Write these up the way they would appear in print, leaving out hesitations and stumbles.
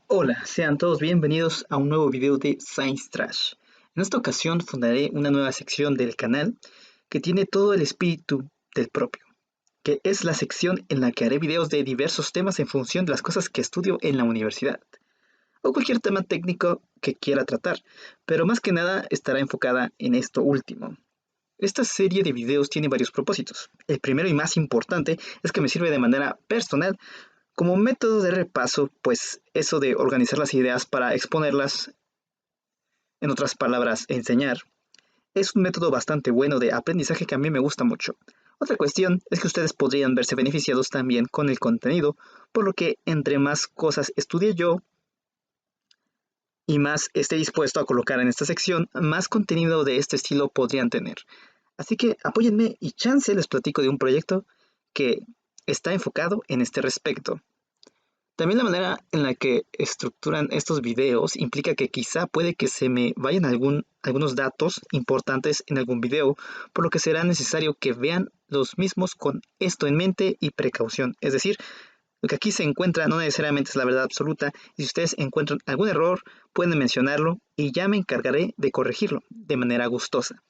Hola, sean todos bienvenidos a un nuevo video de Science Trash. En esta ocasión fundaré una nueva sección del canal que tiene todo el espíritu del propio, que es la sección en la que haré videos de diversos temas en función de las cosas que estudio en la universidad, o cualquier tema técnico que quiera tratar, pero más que nada estará enfocada en esto último. Esta serie de videos tiene varios propósitos. El primero y más importante es que me sirve de manera personal como método de repaso, pues eso de organizar las ideas para exponerlas, en otras palabras, enseñar, es un método bastante bueno de aprendizaje que a mí me gusta mucho. Otra cuestión es que ustedes podrían verse beneficiados también con el contenido, por lo que entre más cosas estudie yo y más esté dispuesto a colocar en esta sección, más contenido de este estilo podrían tener. Así que apóyenme y chance les platico de un proyecto que está enfocado en este respecto. También la manera en la que estructuran estos videos implica que quizá puede que se me vayan algunos datos importantes en algún video, por lo que será necesario que vean los mismos con esto en mente y precaución. Es decir, lo que aquí se encuentra no necesariamente es la verdad absoluta, y si ustedes encuentran algún error, pueden mencionarlo y ya me encargaré de corregirlo de manera gustosa.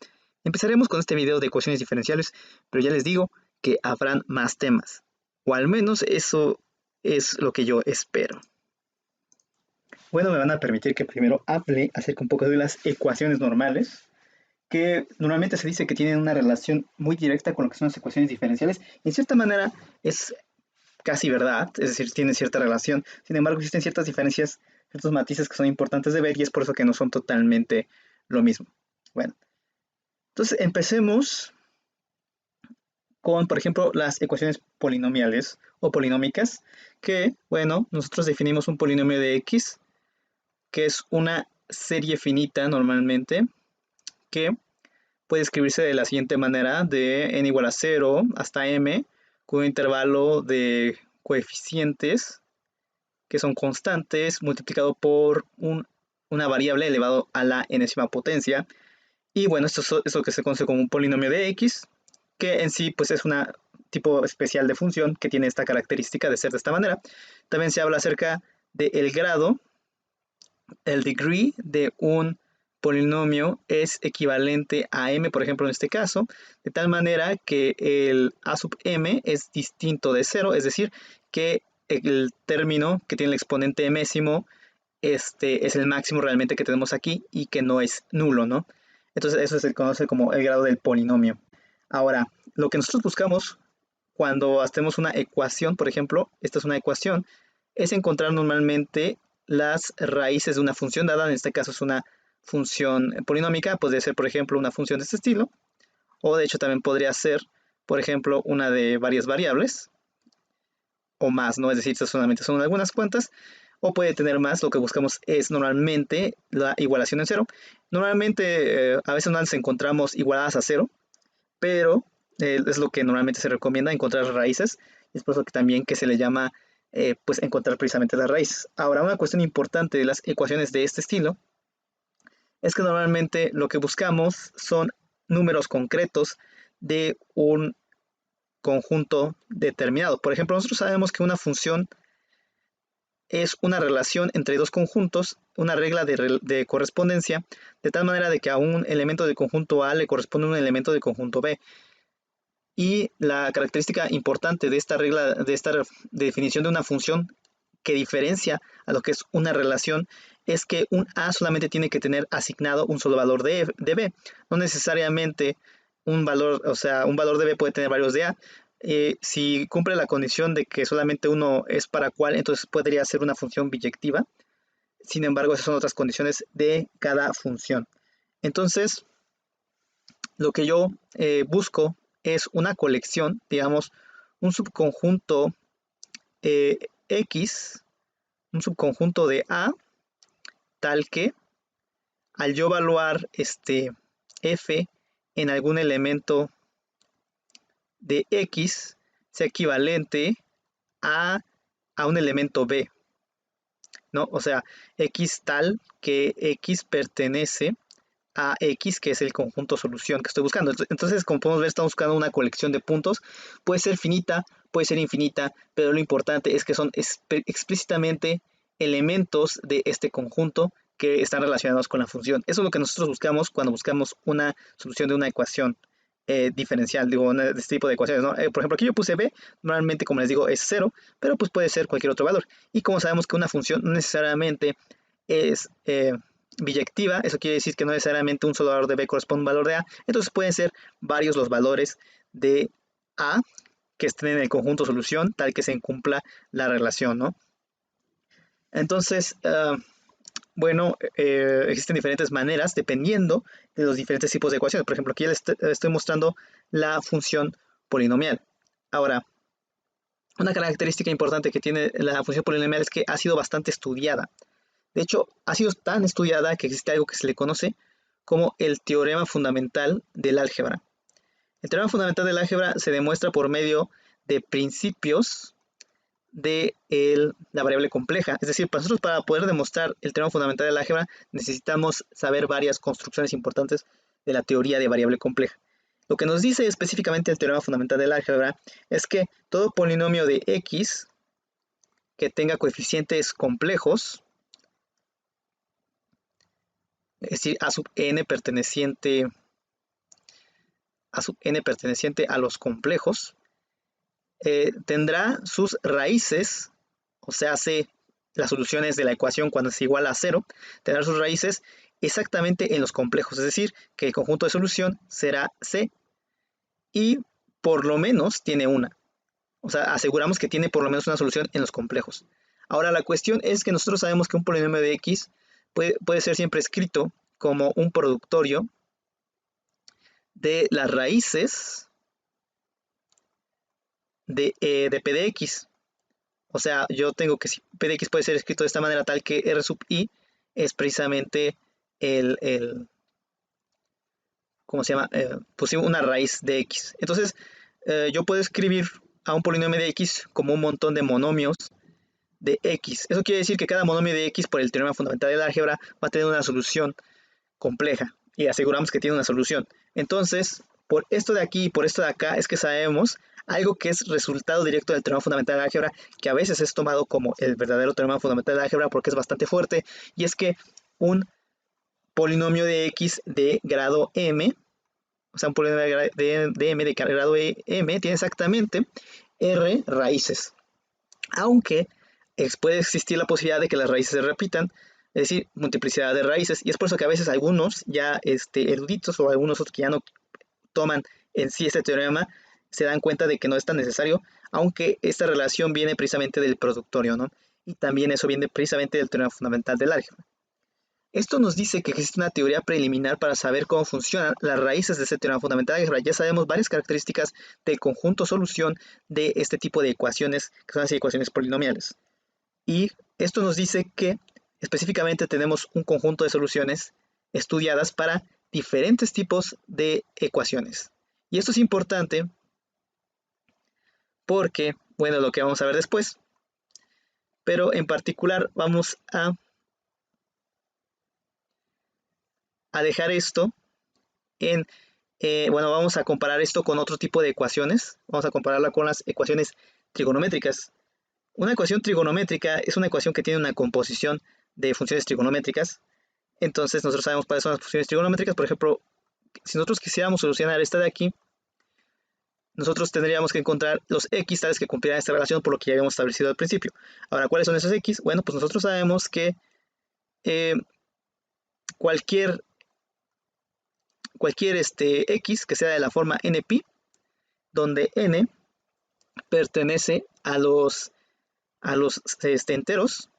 Empezaremos con este video de ecuaciones diferenciales, pero ya les digo que habrán más temas, o al menos eso es lo que yo espero. Bueno, me van a permitir que primero hable acerca un poco de las ecuaciones normales, que normalmente se dice que tienen una relación muy directa con lo que son las ecuaciones diferenciales. En cierta manera es casi verdad, es decir, tienen cierta relación. Sin embargo, existen ciertas diferencias, ciertos matices que son importantes de ver y es por eso que no son totalmente lo mismo. Bueno, entonces empecemos con, por ejemplo, las ecuaciones polinomiales o polinómicas, que, bueno, nosotros definimos un polinomio de x, que es una serie finita normalmente, que puede escribirse de la siguiente manera, de n igual a 0 hasta m, con un intervalo de coeficientes, que son constantes, multiplicado por una variable elevado a la enésima potencia. Y bueno, esto es lo que se conoce como un polinomio de x, que en sí pues es una tipo especial de función que tiene esta característica de ser de esta manera. También se habla acerca del grado, el degree de un polinomio es equivalente a m, por ejemplo en este caso, de tal manera que el a sub m es distinto de 0, es decir, que el término que tiene el exponente mésimo es el máximo realmente que tenemos aquí y que no es nulo, ¿no? Entonces eso se conoce como el grado del polinomio. Ahora, lo que nosotros buscamos cuando hacemos una ecuación, por ejemplo, esta es una ecuación, es encontrar normalmente las raíces de una función dada, en este caso es una función polinómica, puede ser, por ejemplo, una función de este estilo, o de hecho también podría ser, por ejemplo, una de varias variables, o más, ¿no? Es decir, estas solamente son algunas cuantas, o puede tener más, lo que buscamos es normalmente la igualación en cero. Normalmente, a veces no las encontramos igualadas a cero, pero es lo que normalmente se recomienda, encontrar raíces, y es por eso que también que se le llama pues encontrar precisamente las raíces. Ahora, una cuestión importante de las ecuaciones de este estilo es que normalmente lo que buscamos son números concretos de un conjunto determinado. Por ejemplo, nosotros sabemos que una función es una relación entre dos conjuntos, una regla de correspondencia, de tal manera de que a un elemento del conjunto A le corresponde un elemento del conjunto B. Y la característica importante de esta regla, de esta definición de una función que diferencia a lo que es una relación, es que un A solamente tiene que tener asignado un solo valor de B. No necesariamente un valor, o sea, un valor de B puede tener varios de A. Si cumple la condición de que solamente uno es para cual, entonces podría ser una función biyectiva. Sin embargo, esas son otras condiciones de cada función. Entonces, lo que yo busco es una colección, digamos, un subconjunto X, un subconjunto de A, tal que al yo evaluar F en algún elemento de X sea equivalente a, a un elemento B, ¿no? O sea, X tal que X pertenece a X, que es el conjunto solución que estoy buscando. Entonces, como podemos ver, estamos buscando una colección de puntos. Puede ser finita, puede ser infinita, pero lo importante es que son explícitamente elementos de este conjunto que están relacionados con la función. Eso es lo que nosotros buscamos cuando buscamos una solución de una ecuación diferencial, digo, de este tipo de ecuaciones, ¿no? Por ejemplo, aquí yo puse b, normalmente, como les digo, es 0, pero pues puede ser cualquier otro valor. Y como sabemos que una función no necesariamente es biyectiva, eso quiere decir que no necesariamente un solo valor de b corresponde a un valor de a, entonces pueden ser varios los valores de a que estén en el conjunto solución, tal que se cumpla la relación, ¿no? Entonces, bueno, existen diferentes maneras dependiendo de los diferentes tipos de ecuaciones. Por ejemplo, aquí les estoy mostrando la función polinomial. Ahora, una característica importante que tiene la función polinomial es que ha sido bastante estudiada. De hecho, ha sido tan estudiada que existe algo que se le conoce como el teorema fundamental del álgebra. El teorema fundamental del álgebra se demuestra por medio de principios de la variable compleja. Es decir, nosotros para poder demostrar el teorema fundamental del álgebra necesitamos saber varias construcciones importantes de la teoría de variable compleja. Lo que nos dice específicamente el teorema fundamental del álgebra es que todo polinomio de x que tenga coeficientes complejos, es decir, a sub n perteneciente a los complejos, tendrá sus raíces, o sea, las soluciones de la ecuación cuando es igual a 0, tendrá sus raíces exactamente en los complejos, es decir, que el conjunto de solución será C y por lo menos tiene una. O sea, aseguramos que tiene por lo menos una solución en los complejos. Ahora, la cuestión es que nosotros sabemos que un polinomio de x puede ser siempre escrito como un productorio de las raíces de p de x. O sea, yo tengo que si p de x puede ser escrito de esta manera tal que r sub i es precisamente ¿cómo se llama? Pues una raíz de x. Entonces, yo puedo escribir a un polinomio de x como un montón de monomios de x. Eso quiere decir que cada monomio de x por el teorema fundamental del álgebra va a tener una solución compleja y aseguramos que tiene una solución. Entonces, por esto de aquí y por esto de acá es que sabemos algo que es resultado directo del teorema fundamental del álgebra, que a veces es tomado como el verdadero teorema fundamental del álgebra porque es bastante fuerte, y es que un polinomio de x de grado m, o sea, un polinomio de m de grado m, tiene exactamente r raíces. Aunque puede existir la posibilidad de que las raíces se repitan, es decir, multiplicidad de raíces, y es por eso que a veces algunos ya eruditos o algunos otros que ya no toman en sí este teorema se dan cuenta de que no es tan necesario, aunque esta relación viene precisamente del productorio, ¿no? Y también eso viene precisamente del teorema fundamental del álgebra. Esto nos dice que existe una teoría preliminar para saber cómo funcionan las raíces de este teorema fundamental del álgebra. Ya sabemos varias características del conjunto solución de este tipo de ecuaciones, que son las ecuaciones polinomiales. Y esto nos dice que específicamente tenemos un conjunto de soluciones estudiadas para diferentes tipos de ecuaciones. Y esto es importante porque, bueno, lo que vamos a ver después, pero en particular vamos a dejar esto en, bueno, vamos a comparar esto con otro tipo de ecuaciones, vamos a compararla con las ecuaciones trigonométricas. Una ecuación trigonométrica es una ecuación que tiene una composición de funciones trigonométricas. Entonces nosotros sabemos cuáles son las funciones trigonométricas. Por ejemplo, si nosotros quisiéramos solucionar esta de aquí, nosotros tendríamos que encontrar los x tales que cumplieran esta relación por lo que ya habíamos establecido al principio. Ahora, ¿cuáles son esos x? Bueno, pues nosotros sabemos que cualquier x que sea de la forma nπ, donde n pertenece a los enteros,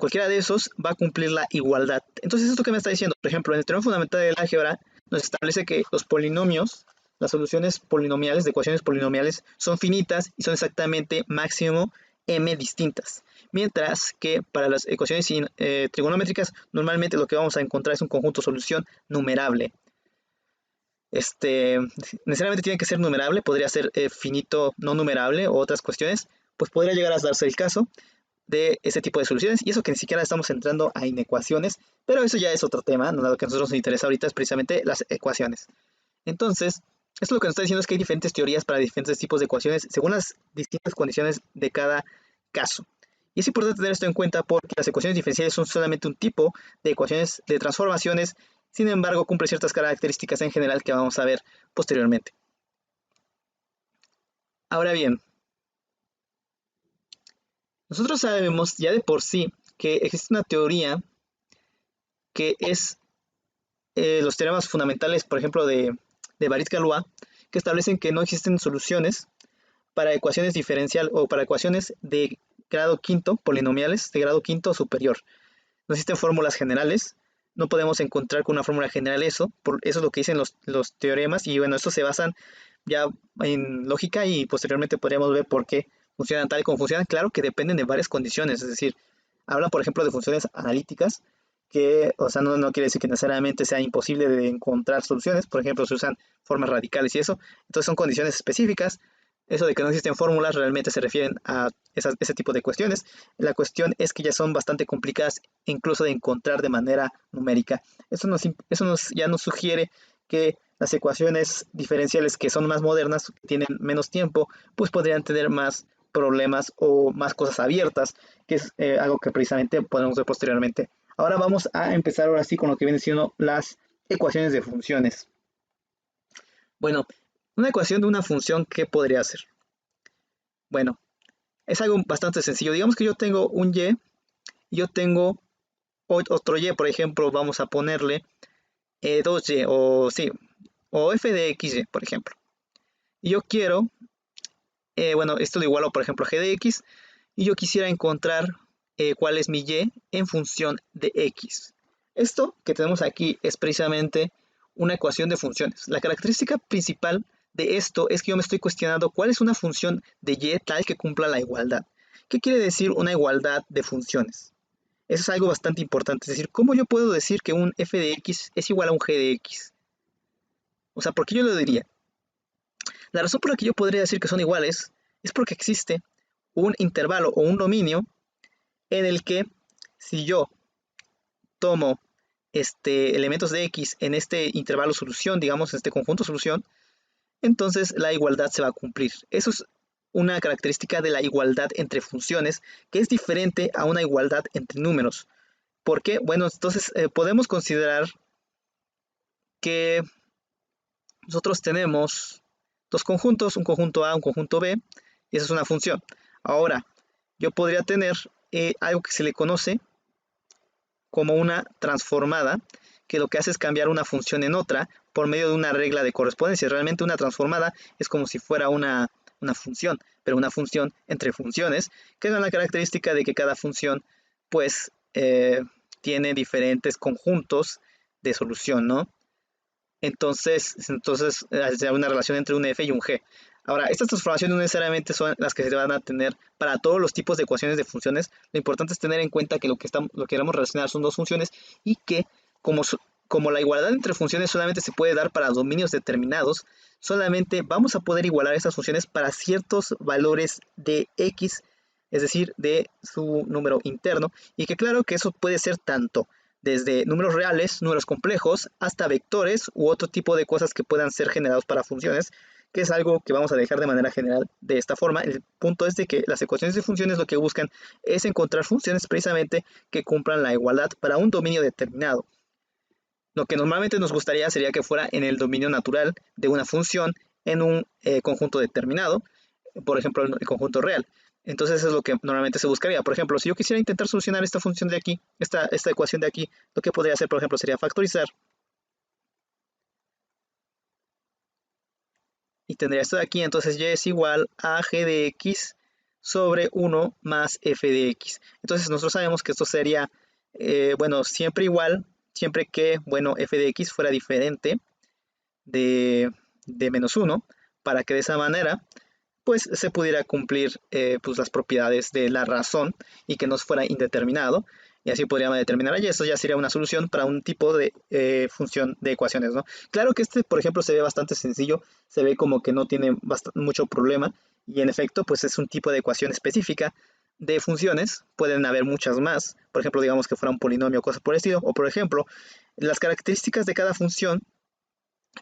cualquiera de esos va a cumplir la igualdad. Entonces, ¿esto qué me está diciendo? Por ejemplo, en el teorema fundamental del álgebra nos establece que los polinomios, las soluciones polinomiales, de ecuaciones polinomiales, son finitas y son exactamente máximo m distintas. Mientras que para las ecuaciones trigonométricas, normalmente lo que vamos a encontrar es un conjunto solución numerable. Necesariamente tiene que ser numerable, podría ser finito no numerable o otras cuestiones, pues podría llegar a darse el caso de ese tipo de soluciones, y eso que ni siquiera estamos entrando a inecuaciones, pero eso ya es otro tema, ¿no? Lo que a nosotros nos interesa ahorita es precisamente las ecuaciones. Entonces, esto lo que nos está diciendo es que hay diferentes teorías para diferentes tipos de ecuaciones según las distintas condiciones de cada caso. Y es importante tener esto en cuenta porque las ecuaciones diferenciales son solamente un tipo de ecuaciones de transformaciones, sin embargo cumple ciertas características en general que vamos a ver posteriormente. Ahora bien, nosotros sabemos ya de por sí que existe una teoría que es los teoremas fundamentales, por ejemplo, de Baritz-Galois, que establecen que no existen soluciones para ecuaciones diferencial o para ecuaciones de grado quinto, polinomiales de grado quinto o superior. No existen fórmulas generales, no podemos encontrar con una fórmula general eso, eso es lo que dicen los teoremas, y bueno, estos se basan ya en lógica y posteriormente podríamos ver por qué funcionan tal y como funcionan. Claro que dependen de varias condiciones, es decir, hablan por ejemplo de funciones analíticas, que, o sea, no quiere decir que necesariamente sea imposible de encontrar soluciones, por ejemplo, se usan formas radicales y eso, entonces son condiciones específicas. Eso de que no existen fórmulas realmente se refieren a ese tipo de cuestiones. La cuestión es que ya son bastante complicadas incluso de encontrar de manera numérica. Ya nos sugiere que las ecuaciones diferenciales que son más modernas, que tienen menos tiempo, pues podrían tener más problemas o más cosas abiertas, que es algo que precisamente podemos ver posteriormente. Ahora vamos a empezar ahora sí con lo que viene siendo las ecuaciones de funciones. Bueno, una ecuación de una función, ¿qué podría ser? Bueno, es algo bastante sencillo. Digamos que yo tengo un y y yo tengo otro y, por ejemplo, vamos a ponerle 2y o sí, o f de xy, por ejemplo. Y yo quiero, bueno, esto lo igualo, por ejemplo, a g de x, y yo quisiera encontrar cuál es mi y en función de x. Esto que tenemos aquí es precisamente una ecuación de funciones. La característica principal de esto es que yo me estoy cuestionando cuál es una función de y tal que cumpla la igualdad. ¿Qué quiere decir una igualdad de funciones? Eso es algo bastante importante. Es decir, ¿cómo yo puedo decir que un f de x es igual a un g de x? O sea, ¿por qué yo lo diría? La razón por la que yo podría decir que son iguales es porque existe un intervalo o un dominio en el que si yo tomo elementos de x en este intervalo solución, digamos, en este conjunto solución, entonces la igualdad se va a cumplir. Eso es una característica de la igualdad entre funciones que es diferente a una igualdad entre números. ¿Por qué? Bueno, entonces podemos considerar que nosotros tenemos dos conjuntos, un conjunto A, un conjunto B, y esa es una función. Ahora, yo podría tener algo que se le conoce como una transformada, que lo que hace es cambiar una función en otra por medio de una regla de correspondencia. Realmente una transformada es como si fuera una función, pero una función entre funciones, que es la característica de que cada función pues tiene diferentes conjuntos de solución, ¿no? Entonces hay una relación entre un f y un g. Ahora, estas transformaciones no necesariamente son las que se van a tener para todos los tipos de ecuaciones de funciones. Lo importante es tener en cuenta que lo que queremos relacionar son dos funciones y que como la igualdad entre funciones solamente se puede dar para dominios determinados, solamente vamos a poder igualar esas funciones para ciertos valores de x, es decir, de su número interno, y que claro que eso puede ser tanto desde números reales, números complejos, hasta vectores u otro tipo de cosas que puedan ser generados para funciones, que es algo que vamos a dejar de manera general de esta forma. El punto es de que las ecuaciones de funciones lo que buscan es encontrar funciones precisamente que cumplan la igualdad para un dominio determinado. Lo que normalmente nos gustaría sería que fuera en el dominio natural de una función en un conjunto determinado, por ejemplo, el conjunto real. Entonces eso es lo que normalmente se buscaría. Por ejemplo, si yo quisiera intentar solucionar esta función de aquí, esta ecuación de aquí, lo que podría hacer, por ejemplo, sería factorizar. Y tendría esto de aquí, entonces y es igual a g de x sobre 1 más f de x. Entonces nosotros sabemos que esto sería, bueno, siempre igual, siempre que, bueno, f de x fuera diferente de menos 1, para que de esa manera pues se pudiera cumplir pues, las propiedades de la razón y que no fuera indeterminado, y así podríamos determinar, y eso ya sería una solución para un tipo de función de ecuaciones, ¿no? Claro que por ejemplo, se ve bastante sencillo, se ve como que no tiene mucho problema, y en efecto, pues es un tipo de ecuación específica de funciones, pueden haber muchas más, por ejemplo, digamos que fuera un polinomio o cosas por el estilo, o por ejemplo, las características de cada función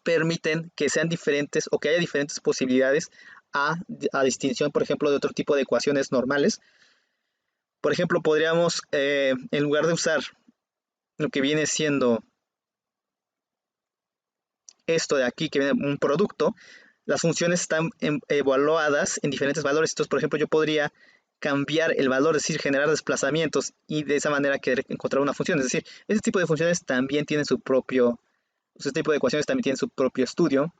permiten que sean diferentes o que haya diferentes posibilidades a distinción, por ejemplo, de otro tipo de ecuaciones normales. Por ejemplo, podríamos, en lugar de usar lo que viene siendo esto de aquí, que viene un producto, las funciones están evaluadas en diferentes valores. Entonces, por ejemplo, yo podría cambiar el valor, es decir, generar desplazamientos y de esa manera querer encontrar una función. Es decir, este tipo de funciones también tienen su propio, este tipo de ecuaciones también tienen su propio estudio.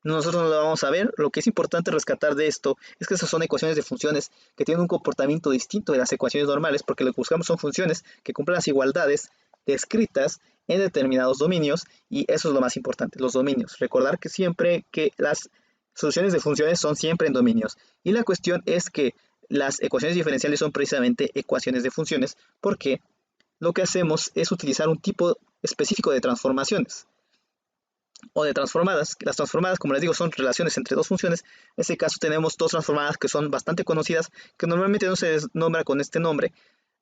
Nosotros no lo vamos a ver. Lo que es importante rescatar de esto es que esas son ecuaciones de funciones que tienen un comportamiento distinto de las ecuaciones normales, porque lo que buscamos son funciones que cumplen las igualdades descritas en determinados dominios, y eso es lo más importante, los dominios. Recordar que siempre que las soluciones de funciones son siempre en dominios. Y la cuestión es que las ecuaciones diferenciales son precisamente ecuaciones de funciones, porque lo que hacemos es utilizar un tipo específico de transformaciones o de transformadas. Las transformadas, como les digo, son relaciones entre dos funciones. En este caso tenemos dos transformadas que son bastante conocidas, que normalmente no se nombra con este nombre.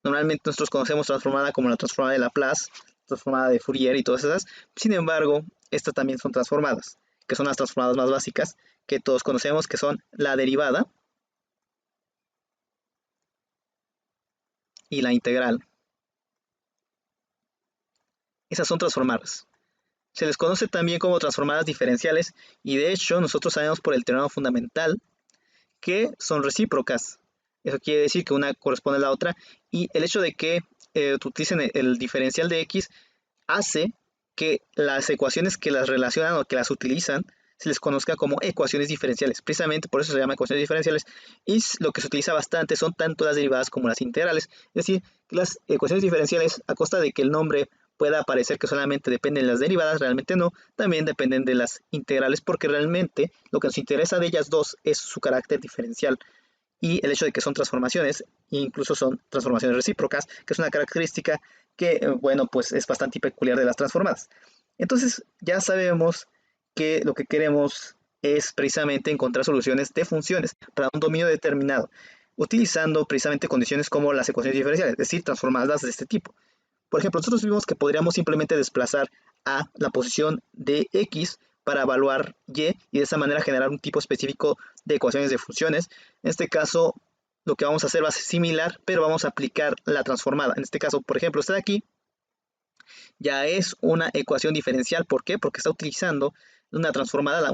Normalmente nosotros conocemos transformada como la transformada de Laplace, transformada de Fourier y todas esas. Sin embargo, estas también son transformadas, que son las transformadas más básicas que todos conocemos, que son la derivada y la integral. Esas son transformadas. Se les conoce también como transformadas diferenciales, y de hecho nosotros sabemos por el teorema fundamental que son recíprocas. Eso quiere decir que una corresponde a la otra, y el hecho de que utilicen el diferencial de x hace que las ecuaciones que las relacionan o que las utilizan se les conozca como ecuaciones diferenciales. Precisamente por eso se llama ecuaciones diferenciales, y lo que se utiliza bastante son tanto las derivadas como las integrales. Es decir, las ecuaciones diferenciales, a costa de que el nombre pueda parecer que solamente dependen de las derivadas, realmente no, también dependen de las integrales, porque realmente lo que nos interesa de ellas dos es su carácter diferencial y el hecho de que son transformaciones, e incluso son transformaciones recíprocas, que es una característica que, bueno, pues es bastante peculiar de las transformadas. Entonces ya sabemos que lo que queremos es precisamente encontrar soluciones de funciones para un dominio determinado, utilizando precisamente condiciones como las ecuaciones diferenciales, es decir, transformadas de este tipo. Por ejemplo, nosotros vimos que podríamos simplemente desplazar a la posición de x para evaluar y de esa manera generar un tipo específico de ecuaciones de funciones. En este caso, lo que vamos a hacer va a ser similar, pero vamos a aplicar la transformada. En este caso, por ejemplo, esta de aquí ya es una ecuación diferencial. ¿Por qué? Porque está utilizando una transformada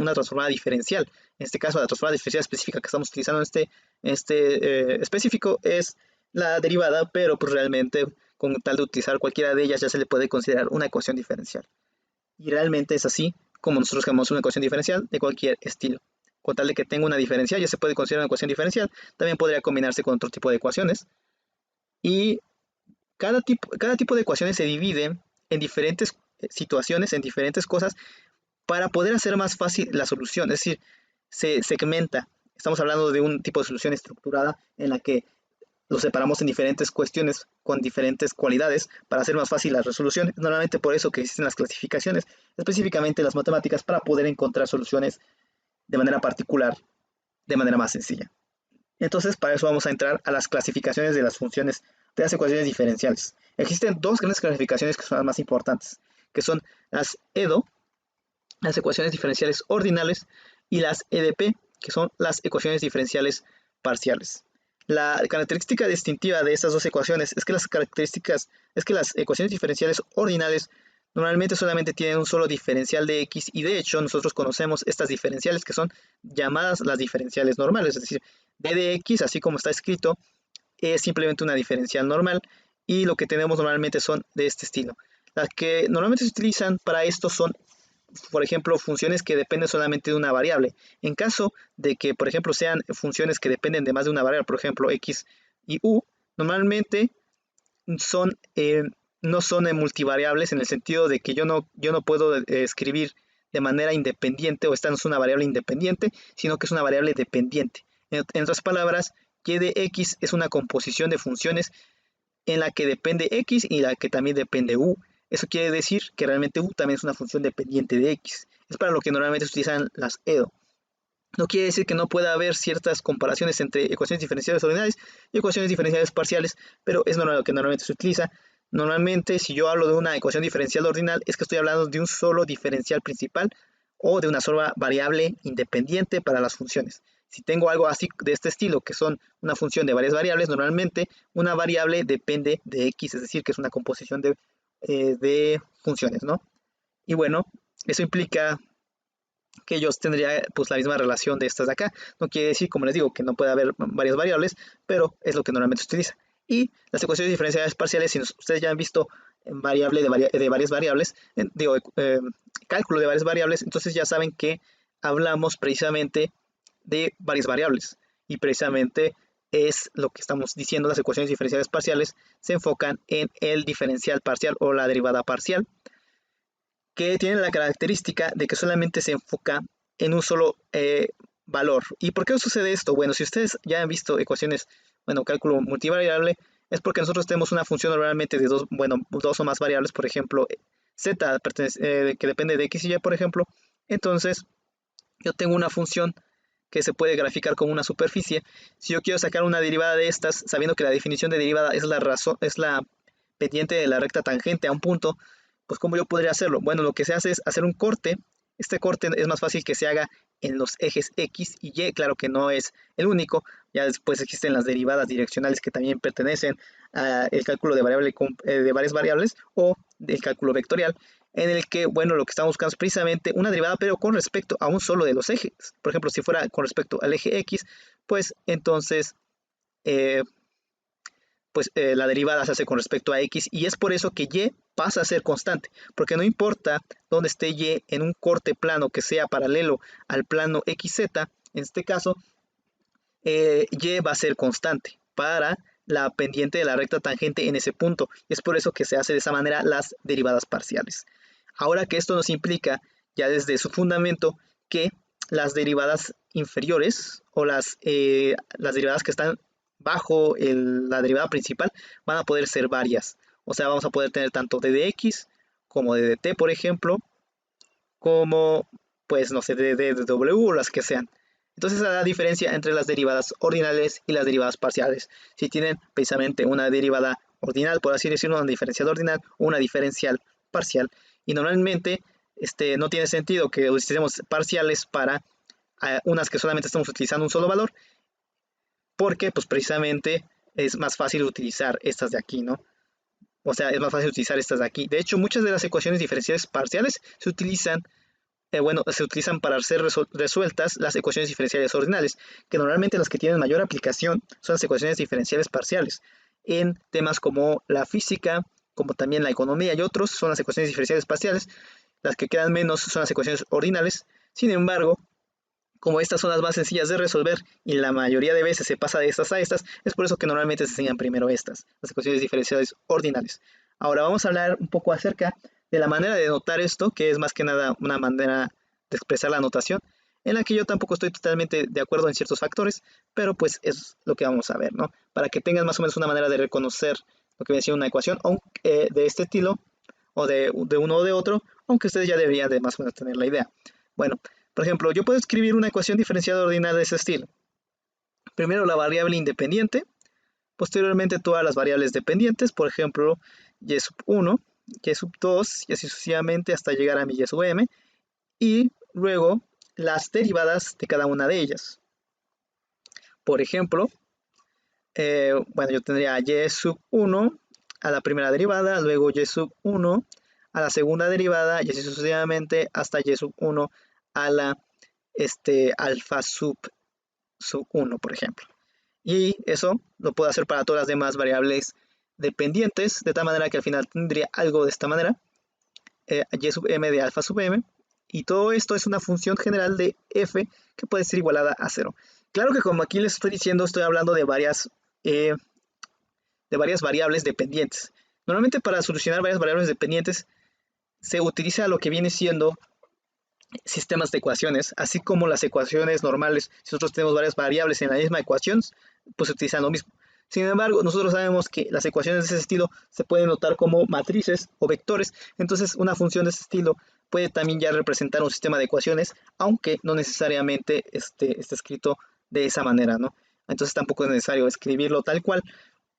diferencial. En este caso, la transformada diferencial específica que estamos utilizando en este específico es la derivada, pero pues realmente con tal de utilizar cualquiera de ellas ya se le puede considerar una ecuación diferencial. Y realmente es así como nosotros llamamos una ecuación diferencial de cualquier estilo. Con tal de que tenga una diferencial, ya se puede considerar una ecuación diferencial. También podría combinarse con otro tipo de ecuaciones. Y cada tipo de ecuaciones se divide en diferentes situaciones, en diferentes cosas, para poder hacer más fácil la solución. Es decir, se segmenta. Estamos hablando de un tipo de solución estructurada en la que lo separamos en diferentes cuestiones con diferentes cualidades para hacer más fácil la resolución. Normalmente por eso que existen las clasificaciones, específicamente las matemáticas, para poder encontrar soluciones de manera particular, de manera más sencilla. Entonces, para eso vamos a entrar a las clasificaciones de las funciones de las ecuaciones diferenciales. Existen dos grandes clasificaciones que son las más importantes, que son las EDO, las ecuaciones diferenciales ordinales, y las EDP, que son las ecuaciones diferenciales parciales. La característica distintiva de estas dos ecuaciones es que las ecuaciones diferenciales ordinales normalmente solamente tienen un solo diferencial de x, y de hecho nosotros conocemos estas diferenciales que son llamadas las diferenciales normales, es decir, d de x, así como está escrito, es simplemente una diferencial normal, y lo que tenemos normalmente son de este estilo. Las que normalmente se utilizan para esto son, por ejemplo, funciones que dependen solamente de una variable. En caso de que, por ejemplo, sean funciones que dependen de más de una variable, por ejemplo, x y u, normalmente son, no son multivariables, en el sentido de que yo no puedo escribir de manera independiente, o esta no es una variable independiente, sino que es una variable dependiente. En otras palabras, y de x es una composición de funciones en la que depende x y la que también depende u. Eso quiere decir que realmente u también es una función dependiente de x. Es para lo que normalmente se utilizan las EDO. No quiere decir que no pueda haber ciertas comparaciones entre ecuaciones diferenciales ordinales y ecuaciones diferenciales parciales, pero es lo que normalmente se utiliza. Normalmente, si yo hablo de una ecuación diferencial ordinal, es que estoy hablando de un solo diferencial principal o de una sola variable independiente para las funciones. Si tengo algo así de este estilo, que son una función de varias variables, normalmente una variable depende de x, es decir, que es una composición de funciones, ¿no? Y bueno, eso implica que yo tendría pues la misma relación de estas de acá. No quiere decir, como les digo, que no puede haber varias variables, pero es lo que normalmente se utiliza. Y las ecuaciones diferenciales parciales, si ustedes ya han visto variable de varias variables, cálculo de varias variables, entonces ya saben que hablamos precisamente de varias variables. Y precisamente es lo que estamos diciendo, las ecuaciones diferenciales parciales se enfocan en el diferencial parcial o la derivada parcial, que tiene la característica de que solamente se enfoca en un solo valor. ¿Y por qué sucede esto? Bueno, si ustedes ya han visto ecuaciones, bueno, cálculo multivariable, es porque nosotros tenemos una función normalmente de dos o más variables, por ejemplo, z que depende de x y y, por ejemplo. Entonces, yo tengo una función que se puede graficar como una superficie. Si yo quiero sacar una derivada de estas, sabiendo que la definición de derivada es la pendiente de la recta tangente a un punto, pues ¿cómo yo podría hacerlo? Bueno, lo que se hace es hacer un corte. Este corte es más fácil que se haga en los ejes X y Y, claro que no es el único, ya después existen las derivadas direccionales que también pertenecen al cálculo de varias variables o del cálculo vectorial, en el que, bueno, lo que estamos buscando es precisamente una derivada, pero con respecto a un solo de los ejes. Por ejemplo, si fuera con respecto al eje X, pues entonces la derivada se hace con respecto a x, y es por eso que y pasa a ser constante, porque no importa dónde esté y en un corte plano que sea paralelo al plano xz, en este caso, y va a ser constante para la pendiente de la recta tangente en ese punto. Es por eso que se hace de esa manera las derivadas parciales. Ahora que esto nos implica, ya desde su fundamento, que las derivadas inferiores o las derivadas que están bajo la derivada principal van a poder ser varias. O sea, vamos a poder tener tanto d de x como d de t, por ejemplo, como, pues, no sé, d de w o las que sean. Entonces, esa es la diferencia entre las derivadas ordinales y las derivadas parciales. Si tienen precisamente una derivada ordinal, por así decirlo, una diferencial ordinal o una diferencial parcial. Y normalmente no tiene sentido que utilicemos parciales para unas que solamente estamos utilizando un solo valor, porque pues precisamente es más fácil utilizar estas de aquí, ¿no? O sea, es más fácil utilizar estas de aquí. De hecho, muchas de las ecuaciones diferenciales parciales se utilizan para ser resueltas las ecuaciones diferenciales ordinales, que normalmente las que tienen mayor aplicación son las ecuaciones diferenciales parciales. En temas como la física, como también la economía y otros, son las ecuaciones diferenciales parciales. Las que quedan menos son las ecuaciones ordinales. Sin embargo, como estas son las más sencillas de resolver y la mayoría de veces se pasa de estas a estas, es por eso que normalmente se enseñan primero estas, las ecuaciones diferenciales ordinales. Ahora vamos a hablar un poco acerca de la manera de notar esto, que es más que nada una manera de expresar la notación, en la que yo tampoco estoy totalmente de acuerdo en ciertos factores, pero pues es lo que vamos a ver, ¿no? Para que tengan más o menos una manera de reconocer lo que viene siendo una ecuación de este estilo, o de uno o de otro, aunque ustedes ya deberían de más o menos tener la idea. Bueno, por ejemplo, yo puedo escribir una ecuación diferencial ordinal de ese estilo. Primero la variable independiente, posteriormente todas las variables dependientes, por ejemplo, y sub 1, y sub 2, y así sucesivamente hasta llegar a mi y sub m, y luego las derivadas de cada una de ellas. Por ejemplo, bueno, yo tendría y sub 1 a la primera derivada, luego y sub 1 a la segunda derivada, y así sucesivamente hasta y sub 1 a la alfa sub 1, por ejemplo. Y eso lo puedo hacer para todas las demás variables dependientes, de tal manera que al final tendría algo de esta manera, y sub m de alfa sub m, y todo esto es una función general de f que puede ser igualada a 0. Claro que como aquí les estoy diciendo, estoy hablando de varias variables dependientes. Normalmente para solucionar varias variables dependientes se utiliza lo que viene siendo sistemas de ecuaciones, así como las ecuaciones normales. Si nosotros tenemos varias variables en la misma ecuación, pues se utilizan lo mismo. Sin embargo, nosotros sabemos que las ecuaciones de ese estilo se pueden notar como matrices o vectores, entonces una función de ese estilo puede también ya representar un sistema de ecuaciones, aunque no necesariamente esté escrito de esa manera, ¿no? Entonces tampoco es necesario escribirlo tal cual,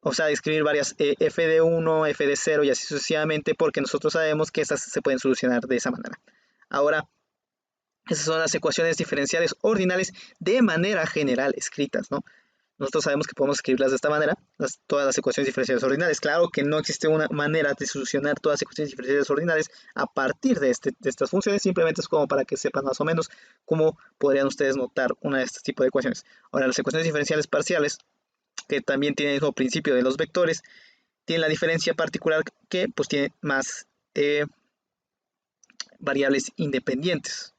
o sea, escribir varias f de 1, f de 0 y así sucesivamente, porque nosotros sabemos que estas se pueden solucionar de esa manera. Ahora, Esas son las ecuaciones diferenciales ordinales de manera general escritas, ¿no? Nosotros sabemos que podemos escribirlas de esta manera, todas las ecuaciones diferenciales ordinales. Claro que no existe una manera de solucionar todas las ecuaciones diferenciales ordinales a partir de estas funciones, simplemente es como para que sepan más o menos cómo podrían ustedes notar una de este tipo de ecuaciones. Ahora, las ecuaciones diferenciales parciales, que también tienen el mismo principio de los vectores, tienen la diferencia particular que pues tiene más variables independientes.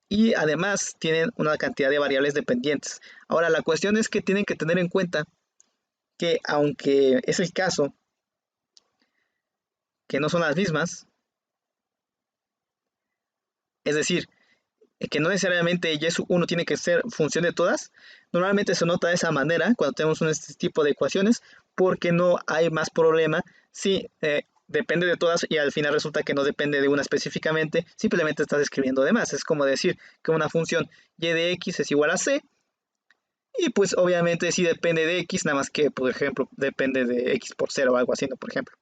Y además tienen una cantidad de variables dependientes. Ahora, la cuestión es que tienen que tener en cuenta que aunque es el caso que no son las mismas, es decir, que no necesariamente y1 tiene que ser función de todas, normalmente se nota de esa manera cuando tenemos este tipo de ecuaciones, porque no hay más problema si depende de todas y al final resulta que no depende de una específicamente, simplemente estás escribiendo de más. Es como decir que una función y de x es igual a c, y pues obviamente sí depende de x, nada más que, por ejemplo, depende de x por 0 o algo así, ¿no? Por ejemplo,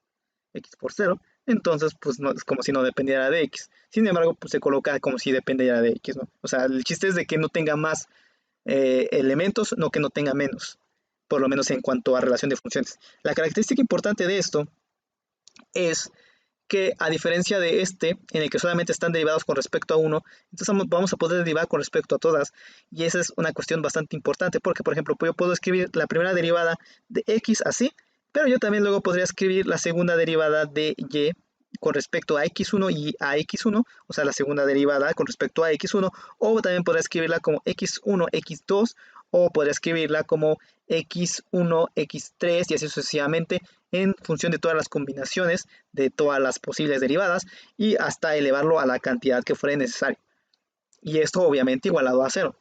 x por 0, entonces pues no, es como si no dependiera de x. Sin embargo, pues se coloca como si dependiera de x, ¿no? O sea, el chiste es de que no tenga más elementos, no que no tenga menos, por lo menos en cuanto a relación de funciones. La característica importante de esto es que a diferencia de este, en el que solamente están derivados con respecto a uno, entonces vamos a poder derivar con respecto a todas, y esa es una cuestión bastante importante, porque por ejemplo, yo puedo escribir la primera derivada de x así, pero yo también luego podría escribir la segunda derivada de y con respecto a x1 y a x1, o sea, la segunda derivada con respecto a x1, o también podría escribirla como x1, x2, o podría escribirla como x1, x3 y así sucesivamente en función de todas las combinaciones de todas las posibles derivadas y hasta elevarlo a la cantidad que fuera necesario. Y esto obviamente igualado a cero.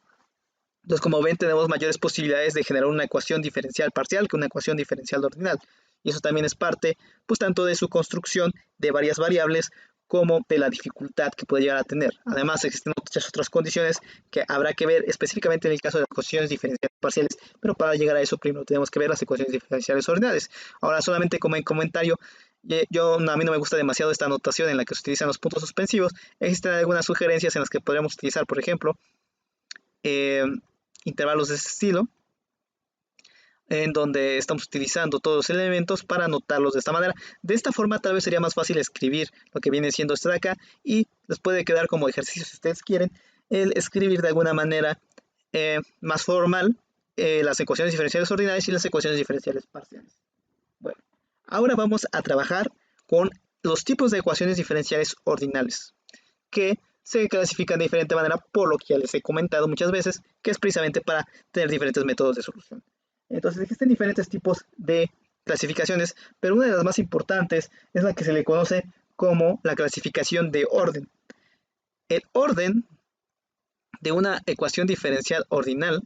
Entonces, como ven, tenemos mayores posibilidades de generar una ecuación diferencial parcial que una ecuación diferencial ordinal. Y eso también es parte, pues, tanto de su construcción de varias variables como de la dificultad que puede llegar a tener. Además, existen muchas otras condiciones que habrá que ver específicamente en el caso de las ecuaciones diferenciales parciales, pero para llegar a eso primero tenemos que ver las ecuaciones diferenciales ordinales. Ahora, solamente como en comentario, a mí no me gusta demasiado esta notación en la que se utilizan los puntos suspensivos. Existen algunas sugerencias en las que podríamos utilizar, por ejemplo, eh, intervalos de este estilo, en donde estamos utilizando todos los elementos para anotarlos de esta manera. De esta forma tal vez sería más fácil escribir lo que viene siendo esto de acá, y les puede quedar como ejercicio, si ustedes quieren, el escribir de alguna manera más formal las ecuaciones diferenciales ordinales y las ecuaciones diferenciales parciales. Bueno, ahora vamos a trabajar con los tipos de ecuaciones diferenciales ordinales, que se clasifican de diferente manera por lo que ya les he comentado muchas veces, que es precisamente para tener diferentes métodos de solución. Entonces existen diferentes tipos de clasificaciones, pero una de las más importantes es la que se le conoce como la clasificación de orden. El orden de una ecuación diferencial ordinal,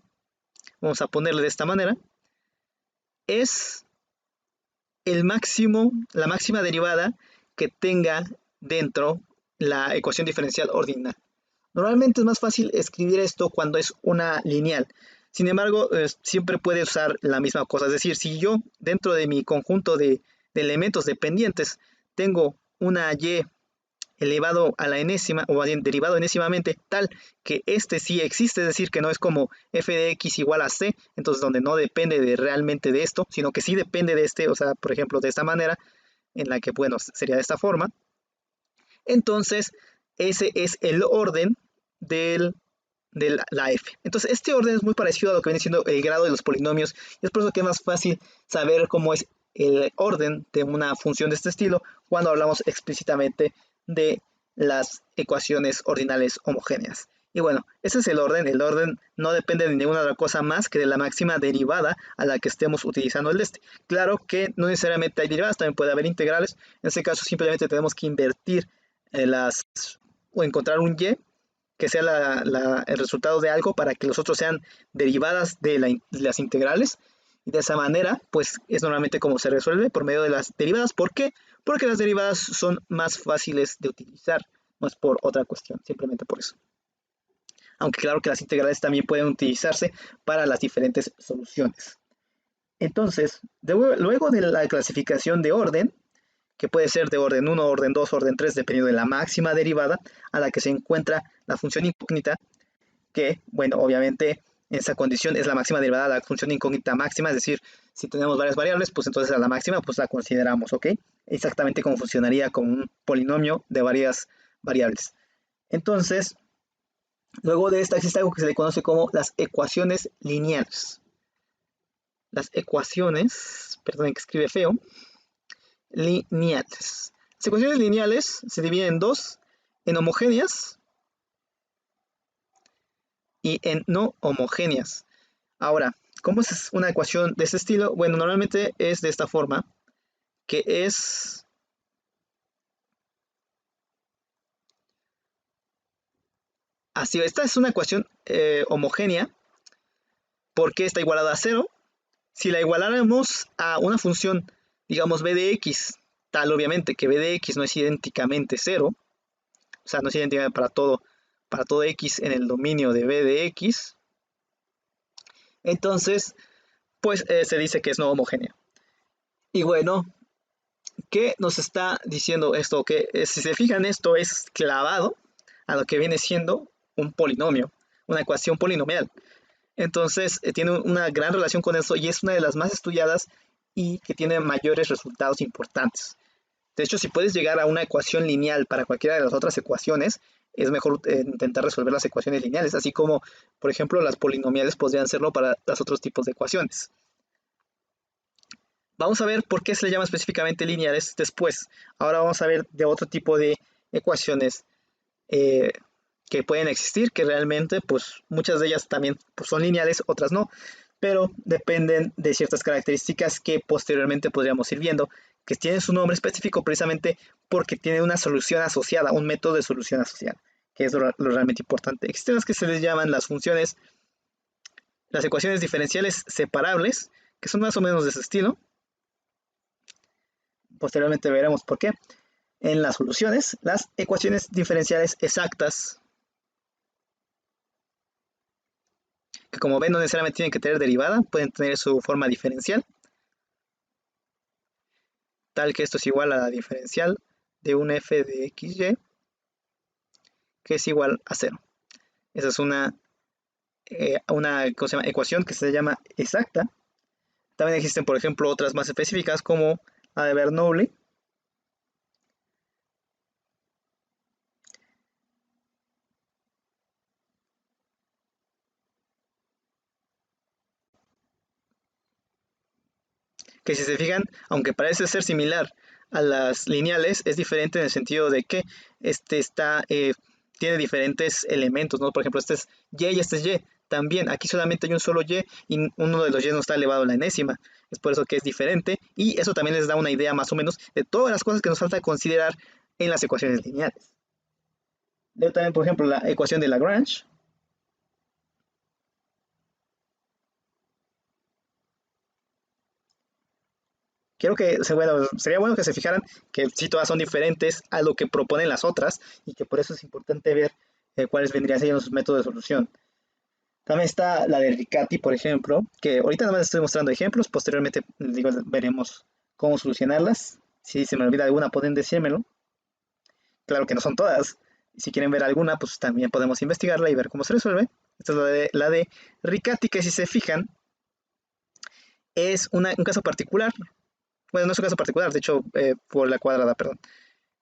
vamos a ponerle de esta manera, es la máxima derivada que tenga dentro la ecuación diferencial ordinal. Normalmente es más fácil escribir esto cuando es una lineal. Sin embargo, siempre puede usar la misma cosa. Es decir, si yo dentro de mi conjunto de elementos dependientes tengo una y elevado a la enésima, o bien derivado enésimamente, tal que este sí existe, es decir, que no es como f de x igual a c, entonces donde no depende realmente de esto, sino que sí depende de este, o sea, por ejemplo, de esta manera, en la que, bueno, sería de esta forma. Entonces, ese es el orden de la f. Entonces, este orden es muy parecido a lo que viene siendo el grado de los polinomios, y es por eso que es más fácil saber cómo es el orden de una función de este estilo cuando hablamos explícitamente de las ecuaciones ordinales homogéneas. Y bueno, ese es el orden no depende de ninguna otra cosa más que de la máxima derivada a la que estemos utilizando el este. Claro que no necesariamente hay derivadas, también puede haber integrales, en este caso simplemente tenemos que invertir o encontrar un y que sea el resultado de algo para que los otros sean derivadas de las integrales, y de esa manera pues es normalmente como se resuelve por medio de las derivadas. ¿Por qué? Porque las derivadas son más fáciles de utilizar, no es por otra cuestión, simplemente por eso. Aunque claro que las integrales también pueden utilizarse para las diferentes soluciones. Entonces, luego de la clasificación de orden, que puede ser de orden 1, orden 2, orden 3, dependiendo de la máxima derivada a la que se encuentra la función incógnita, que, bueno, obviamente en esa condición es la máxima derivada de la función incógnita máxima, es decir, si tenemos varias variables, pues entonces a la máxima pues la consideramos, ¿ok? Exactamente como funcionaría con un polinomio de varias variables. Entonces, luego de esta existe algo que se le conoce como las ecuaciones lineales. Las ecuaciones, perdonen que escribe feo, lineales. Las ecuaciones lineales se dividen en dos, en homogéneas y en no homogéneas. Ahora, ¿cómo es una ecuación de este estilo? Bueno, normalmente es de esta forma, que es así. Esta es una ecuación homogénea porque está igualada a cero. Si la igualáramos a una función, digamos b de x, tal obviamente que b de x no es idénticamente cero, o sea, no es idéntica para todo x en el dominio de b de x, entonces, pues se dice que es no homogénea. Y bueno, ¿qué nos está diciendo esto? Que si se fijan, esto es clavado a lo que viene siendo un polinomio, una ecuación polinomial. Entonces, tiene una gran relación con eso y es una de las más estudiadas y que tiene mayores resultados importantes. De hecho, si puedes llegar a una ecuación lineal para cualquiera de las otras ecuaciones, es mejor intentar resolver las ecuaciones lineales, así como, por ejemplo, las polinomiales podrían serlo para los otros tipos de ecuaciones. Vamos a ver por qué se le llama específicamente lineales después. Ahora vamos a ver de otro tipo de ecuaciones que pueden existir, que realmente, pues, muchas de ellas también pues, son lineales, otras no, pero dependen de ciertas características que posteriormente podríamos ir viendo, que tienen su nombre específico precisamente porque tienen una solución asociada, un método de solución asociada, que es lo realmente importante. Existen las que se les llaman las funciones, las ecuaciones diferenciales separables, que son más o menos de ese estilo. Posteriormente veremos por qué. En las soluciones, las ecuaciones diferenciales exactas, que como ven no necesariamente tienen que tener derivada, pueden tener su forma diferencial, tal que esto es igual a la diferencial de un f de xy, que es igual a 0. Esa es una ecuación que se llama exacta. También existen, por ejemplo, otras más específicas como la de Bernoulli, que si se fijan, aunque parece ser similar a las lineales, es diferente en el sentido de que tiene diferentes elementos, ¿no? Por ejemplo, este es y este es y. También aquí solamente hay un solo y uno de los y no está elevado a la enésima. Es por eso que es diferente y eso también les da una idea más o menos de todas las cosas que nos falta considerar en las ecuaciones lineales. Leo también, por ejemplo, la ecuación de Lagrange. Sería bueno que se fijaran que sí todas son diferentes a lo que proponen las otras y que por eso es importante ver cuáles vendrían siendo sus métodos de solución. También está la de Riccati, por ejemplo, que ahorita nada más estoy mostrando ejemplos, posteriormente digo, veremos cómo solucionarlas. Si se me olvida alguna, pueden decírmelo. Claro que no son todas. Si quieren ver alguna, pues también podemos investigarla y ver cómo se resuelve. Esta es la de Riccati, que si se fijan, es un caso particular. Bueno, no es un caso particular, de hecho, por la cuadrada, perdón.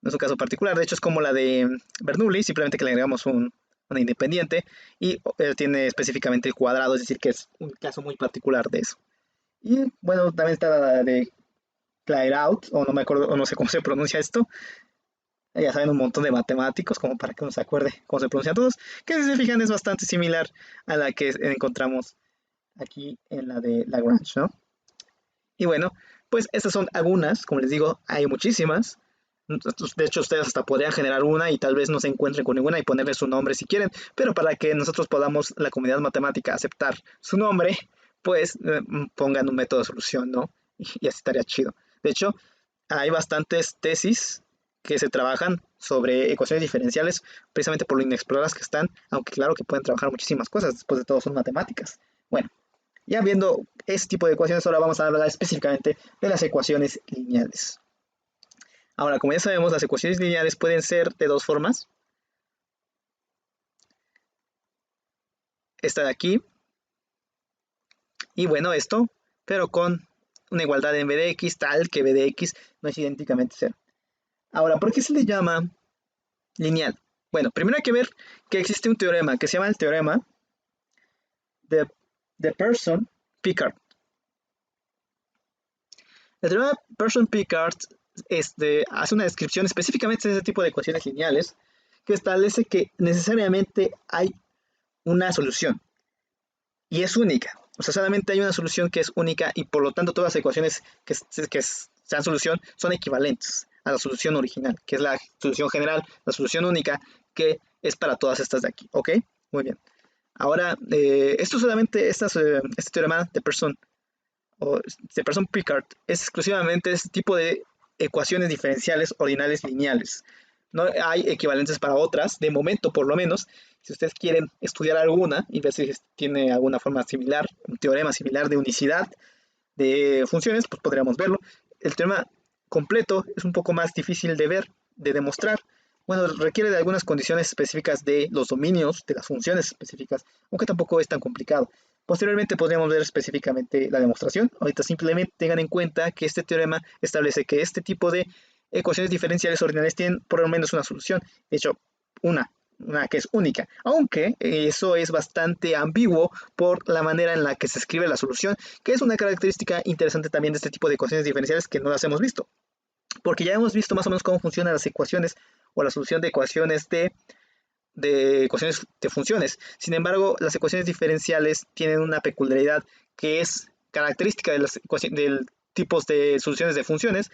No es un caso particular, de hecho es como la de Bernoulli, simplemente que le agregamos una independiente y tiene específicamente el cuadrado, es decir, que es un caso muy particular de eso. Y bueno, también está la de Clairaut, o no me acuerdo, o no sé cómo se pronuncia esto. Ya saben un montón de matemáticos, como para que uno se acuerde cómo se pronuncian todos, que si se fijan es bastante similar a la que encontramos aquí en la de Lagrange, ¿no? Y bueno, pues estas son algunas, como les digo, hay muchísimas. De hecho, ustedes hasta podrían generar una y tal vez no se encuentren con ninguna y ponerle su nombre si quieren, pero para que nosotros podamos, la comunidad matemática, aceptar su nombre, pues pongan un método de solución, ¿no? Y así estaría chido. De hecho, hay bastantes tesis que se trabajan sobre ecuaciones diferenciales precisamente por lo inexploradas que están, aunque claro que pueden trabajar muchísimas cosas, después de todo son matemáticas. Bueno, ya viendo este tipo de ecuaciones, ahora vamos a hablar específicamente de las ecuaciones lineales. Ahora, como ya sabemos, las ecuaciones lineales pueden ser de dos formas. Esta de aquí, y bueno, esto, pero con una igualdad en b de x tal que b de x no es idénticamente cero. Ahora, ¿por qué se le llama lineal? Bueno, primero hay que ver que existe un teorema que se llama el teorema de Pearson-Picard. El teorema de Pearson-Picard hace una descripción específicamente de ese tipo de ecuaciones lineales que establece que necesariamente hay una solución y es única. O sea, solamente hay una solución que es única y por lo tanto todas las ecuaciones que sean solución son equivalentes a la solución original, que es la solución general, la solución única, que es para todas estas de aquí. ¿Ok? Muy bien. Ahora, esto solamente, este teorema de Pearson-Picard es exclusivamente este tipo de ecuaciones diferenciales ordinales lineales. No hay equivalentes para otras, de momento por lo menos. Si ustedes quieren estudiar alguna y ver si tiene alguna forma similar, un teorema similar de unicidad de funciones, pues podríamos verlo. El teorema completo es un poco más difícil de ver, de demostrar. Bueno, requiere de algunas condiciones específicas de los dominios, de las funciones específicas, aunque tampoco es tan complicado. Posteriormente podríamos ver específicamente la demostración. Ahorita simplemente tengan en cuenta que este teorema establece que este tipo de ecuaciones diferenciales ordinales tienen por lo menos una solución. De hecho, una que es única, aunque eso es bastante ambiguo por la manera en la que se escribe la solución, que es una característica interesante también de este tipo de ecuaciones diferenciales que no las hemos visto, porque ya hemos visto más o menos cómo funcionan las ecuaciones o la solución de ecuaciones de ecuaciones de funciones. Sin embargo, las ecuaciones diferenciales tienen una peculiaridad que es característica de los tipos de soluciones de funciones,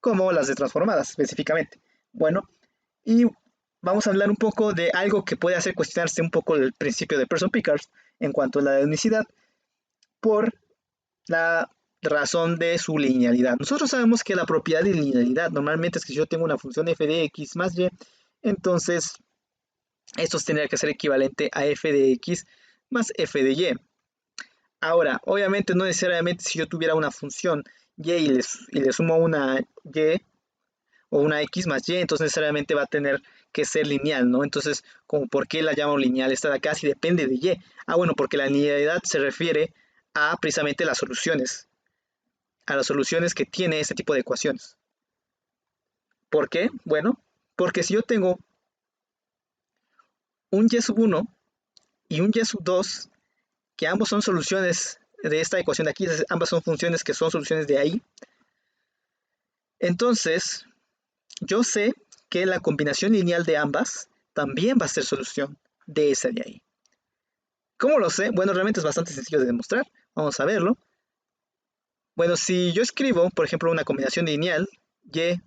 como las de transformadas específicamente. Bueno, y vamos a hablar un poco de algo que puede hacer cuestionarse un poco el principio de Pearson-Picard en cuanto a la unicidad por la razón de su linealidad. Nosotros sabemos que la propiedad de linealidad normalmente es que si yo tengo una función f de x más y, entonces esto tendría que ser equivalente a f de x más f de y. Ahora, obviamente no necesariamente si yo tuviera una función y le sumo una y o una x más y, entonces necesariamente va a tener que ser lineal, ¿no? Entonces, como ¿por qué la llamo lineal esta de acá si depende de y? Ah, bueno, porque la linealidad se refiere a precisamente las soluciones, a las soluciones que tiene este tipo de ecuaciones. ¿Por qué? Bueno, porque si yo tengo un y sub 1 y un y sub 2, que ambos son soluciones de esta ecuación de aquí, ambas son funciones que son soluciones de ahí, entonces yo sé que la combinación lineal de ambas también va a ser solución de esa de ahí. ¿Cómo lo sé? Bueno, realmente es bastante sencillo de demostrar. Vamos a verlo. Bueno, si yo escribo, por ejemplo, una combinación lineal, y,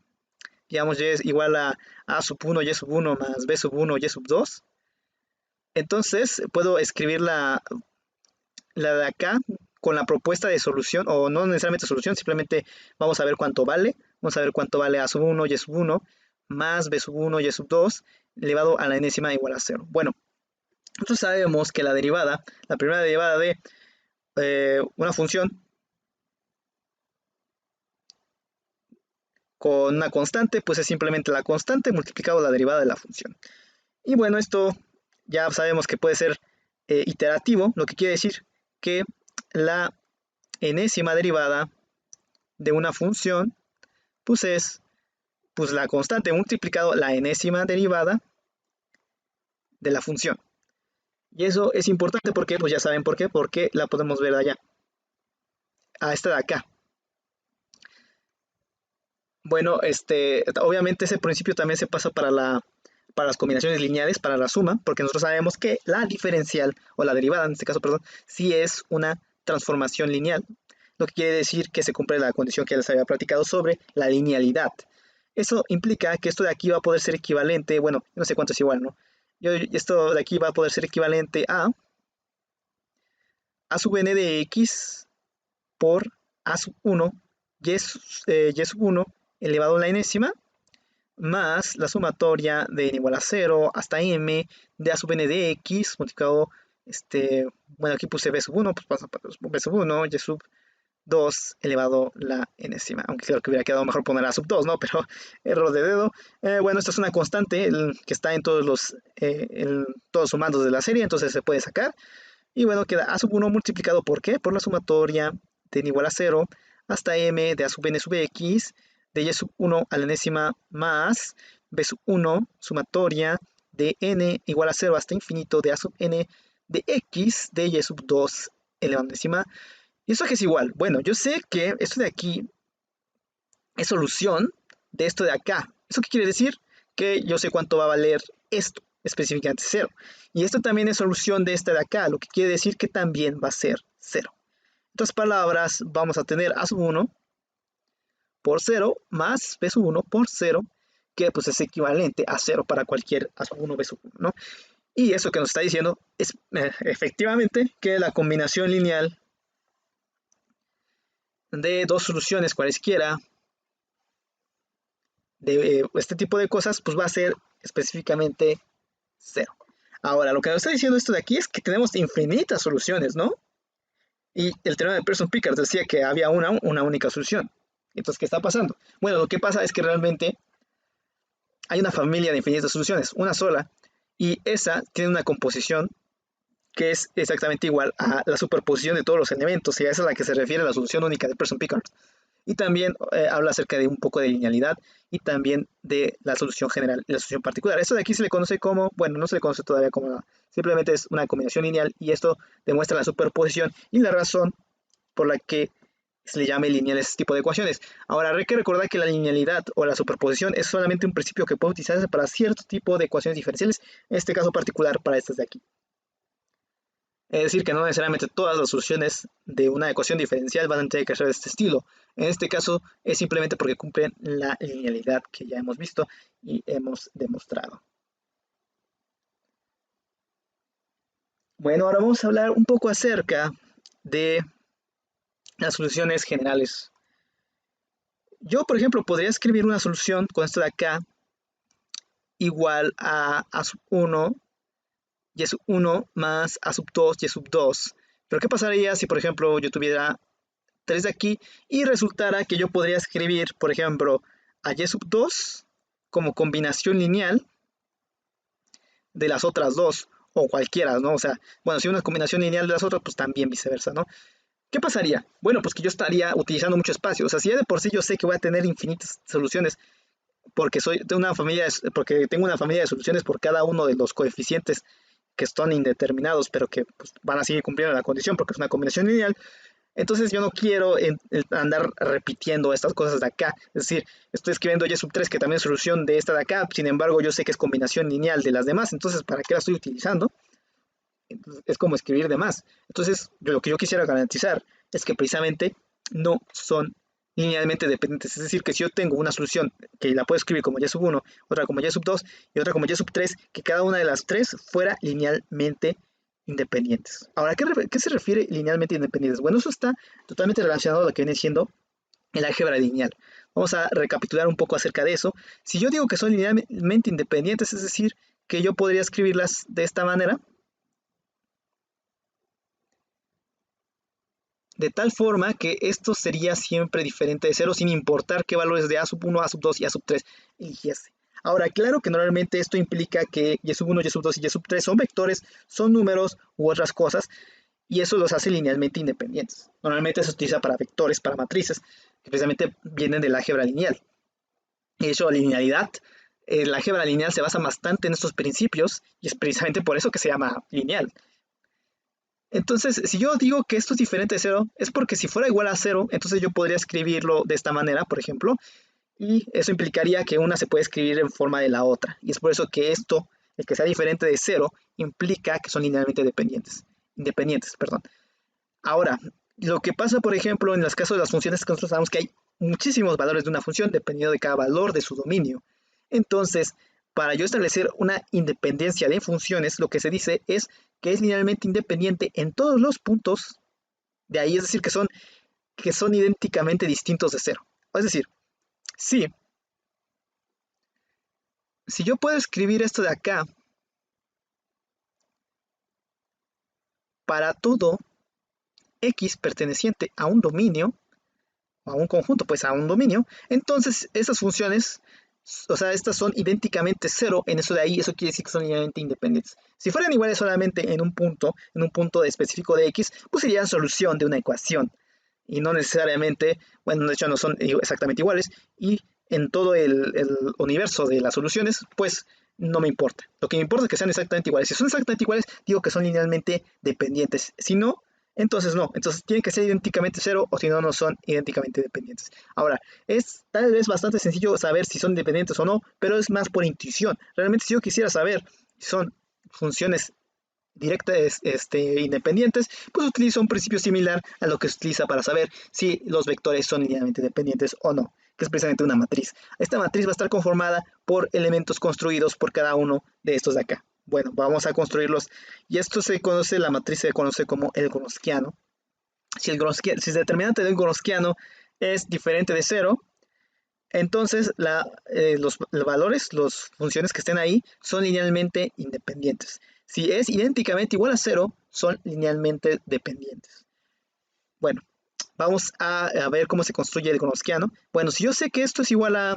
digamos, y es igual a sub 1, y sub 1 más b sub 1, y sub 2, entonces puedo escribir la de acá con la propuesta de solución, o no necesariamente solución, simplemente vamos a ver cuánto vale. Vamos a ver cuánto vale a sub 1, y sub 1, más b sub 1, y sub 2, elevado a la enésima igual a 0. Bueno, nosotros sabemos que la derivada, la primera derivada de una función con una constante, pues es simplemente la constante multiplicado la derivada de la función. Y bueno, esto ya sabemos que puede ser iterativo, lo que quiere decir que la enésima derivada de una función, pues es pues la constante multiplicado la enésima derivada de la función. Y eso es importante porque, pues ya saben por qué, porque la podemos ver allá, a esta de acá. Bueno, obviamente ese principio también se pasa para las combinaciones lineales, para la suma, porque nosotros sabemos que la diferencial, o la derivada en este caso, perdón, sí es una transformación lineal, lo que quiere decir que se cumple la condición que les había platicado sobre la linealidad. Eso implica que esto de aquí va a poder ser equivalente, bueno, no sé cuánto es igual, ¿no? Esto de aquí va a poder ser equivalente a sub n de x por a sub 1 y sub 1 elevado a la enésima más la sumatoria de n igual a 0 hasta m de a sub n de x multiplicado, bueno, aquí puse b sub 1, pues pasa para b sub 1, y sub 2 elevado la enésima, aunque creo que hubiera quedado mejor poner a sub 2, ¿no? Pero error de dedo. Bueno, esta es una constante que está en todos los sumandos de la serie, entonces se puede sacar. Y bueno, queda a sub 1 multiplicado por ¿qué? Por la sumatoria de n igual a 0 hasta m de a sub n sub x de y sub 1 a la enésima más b sub 1 sumatoria de n igual a 0 hasta infinito de a sub n de x de y sub 2 elevado a la enésima. ¿Y eso qué es igual? Bueno, yo sé que esto de aquí es solución de esto de acá. ¿Eso qué quiere decir? Que yo sé cuánto va a valer esto, específicamente 0. Y esto también es solución de esta de acá, lo que quiere decir que también va a ser 0. En otras palabras, vamos a tener a sub 1 por 0 más b sub 1 por 0, que pues es equivalente a 0 para cualquier a sub 1 b sub 1, ¿no? Y eso que nos está diciendo es efectivamente que la combinación lineal de dos soluciones cualesquiera de este tipo de cosas, pues va a ser específicamente 0. Ahora, lo que nos está diciendo esto de aquí es que tenemos infinitas soluciones, ¿no? Y el teorema de Pearson-Pickard decía que había una única solución. Entonces, ¿qué está pasando? Bueno, lo que pasa es que realmente hay una familia de infinitas soluciones, una sola, y esa tiene una composición que es exactamente igual a la superposición de todos los elementos, y a esa es a la que se refiere la solución única de Pearson-Pickard. Y también habla acerca de un poco de linealidad y también de la solución general y la solución particular. Esto de aquí se le conoce como, bueno, no se le conoce todavía como nada, simplemente es una combinación lineal y esto demuestra la superposición y la razón por la que se le llame lineal a este tipo de ecuaciones. Ahora, hay que recordar que la linealidad o la superposición es solamente un principio que puede utilizarse para cierto tipo de ecuaciones diferenciales, en este caso particular para estas de aquí. Es decir, que no necesariamente todas las soluciones de una ecuación diferencial van a tener que ser de este estilo. En este caso es simplemente porque cumplen la linealidad que ya hemos visto y hemos demostrado. Bueno, ahora vamos a hablar un poco acerca de las soluciones generales. Yo, por ejemplo, podría escribir una solución con esto de acá igual a sub 1, y sub 1 más a sub 2, y sub 2. Pero ¿qué pasaría si, por ejemplo, yo tuviera 3 de aquí y resultara que yo podría escribir, por ejemplo, a y sub 2 como combinación lineal de las otras dos o cualquiera, ¿no? O sea, bueno, si una combinación lineal de las otras, pues también viceversa, ¿no? ¿Qué pasaría? Bueno, pues que yo estaría utilizando mucho espacio. O sea, si ya de por sí yo sé que voy a tener infinitas soluciones porque porque tengo una familia de soluciones por cada uno de los coeficientes que son indeterminados, pero que pues, van a seguir cumpliendo la condición porque es una combinación lineal. Entonces yo no quiero andar repitiendo estas cosas de acá. Es decir, estoy escribiendo y sub 3 que también es solución de esta de acá. Sin embargo, yo sé que es combinación lineal de las demás. Entonces, ¿para qué la estoy utilizando? Entonces, es como escribir de más. Entonces, lo que yo quisiera garantizar es que precisamente no son linealmente dependientes. Es decir, que si yo tengo una solución que la puedo escribir como y sub 1, otra como y sub 2 y otra como y sub 3, que cada una de las tres fuera linealmente independientes. Ahora, ¿qué se refiere linealmente independientes? Bueno, eso está totalmente relacionado a lo que viene siendo el álgebra lineal. Vamos a recapitular un poco acerca de eso. Si yo digo que son linealmente independientes, es decir, que yo podría escribirlas de esta manera, de tal forma que esto sería siempre diferente de cero sin importar qué valores de a sub 1, a sub 2 y a sub 3 eligiese. Ahora, claro que normalmente esto implica que y sub 1, y sub 2 y y sub 3 son vectores, son números u otras cosas, y eso los hace linealmente independientes. Normalmente se utiliza para vectores, para matrices, que precisamente vienen del álgebra lineal. De hecho, la linealidad, el álgebra lineal se basa bastante en estos principios, y es precisamente por eso que se llama lineal. Entonces, si yo digo que esto es diferente de cero, es porque si fuera igual a cero, entonces yo podría escribirlo de esta manera, por ejemplo, y eso implicaría que una se puede escribir en forma de la otra. Y es por eso que esto, el que sea diferente de cero, implica que son linealmente independientes, perdón. Ahora, lo que pasa, por ejemplo, en los casos de las funciones es que nosotros sabemos que hay muchísimos valores de una función dependiendo de cada valor de su dominio. Entonces, para yo establecer una independencia de funciones, lo que se dice es que es linealmente independiente en todos los puntos de ahí, es decir, que son idénticamente distintos de cero. Es decir, si, si yo puedo escribir esto de acá para todo X perteneciente a un dominio, a un conjunto, pues a un dominio, entonces esas funciones, o sea, estas son idénticamente cero en eso de ahí, eso quiere decir que son linealmente independientes. Si fueran iguales solamente en un punto específico de X, pues serían solución de una ecuación, y no necesariamente, bueno, de hecho no son exactamente iguales, y en todo el universo de las soluciones, pues no me importa. Lo que me importa es que sean exactamente iguales. Si son exactamente iguales, digo que son linealmente dependientes. Si no, entonces no. Entonces tienen que ser idénticamente cero o si no, no son idénticamente dependientes. Ahora, es tal vez bastante sencillo saber si son dependientes o no, pero es más por intuición. Realmente si yo quisiera saber si son funciones directas independientes, pues utiliza un principio similar a lo que se utiliza para saber si los vectores son linealmente dependientes o no, que es precisamente una matriz. Esta matriz va a estar conformada por elementos construidos por cada uno de estos de acá. Bueno, vamos a construirlos y esto se conoce, la matriz se conoce como el Gronskiano. Si el determinante del Gronskiano es diferente de cero, entonces los valores, las funciones que estén ahí, son linealmente independientes. Si es idénticamente igual a cero, son linealmente dependientes. Bueno, vamos a ver cómo se construye el Gronskiano. Bueno, si yo sé que esto es igual a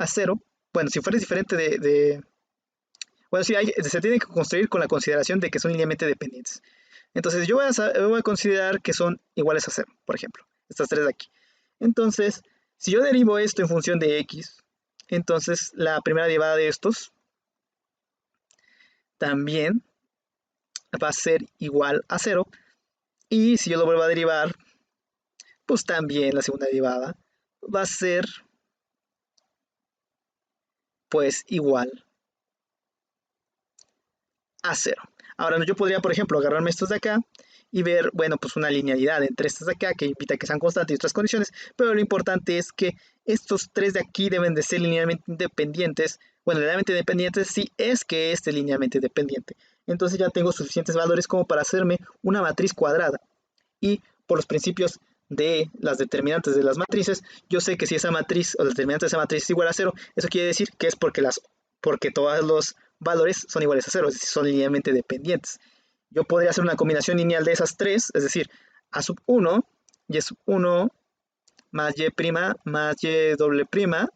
cero, bueno, si fuera diferente bueno, sí, se tiene que construir con la consideración de que son linealmente dependientes. Entonces yo voy a considerar que son iguales a cero, por ejemplo, estas tres de aquí. Entonces, si yo derivo esto en función de x, entonces la primera derivada de estos también va a ser igual a cero. Y si yo lo vuelvo a derivar, pues también la segunda derivada va a ser pues igual a cero. Ahora yo podría, por ejemplo, agarrarme estos de acá y ver, bueno, pues una linealidad entre estas de acá que invita a que sean constantes y otras condiciones, pero lo importante es que estos tres de aquí deben de ser linealmente independientes, bueno, linealmente dependientes si es que este es linealmente dependiente. Entonces ya tengo suficientes valores como para hacerme una matriz cuadrada. Y por los principios de las determinantes de las matrices, yo sé que si esa matriz o el determinante de esa matriz es igual a cero, eso quiere decir que es porque todos los valores son iguales a cero, es decir, son linealmente dependientes. Yo podría hacer una combinación lineal de esas tres, es decir, a sub 1, y sub 1 más y' más y doble prima,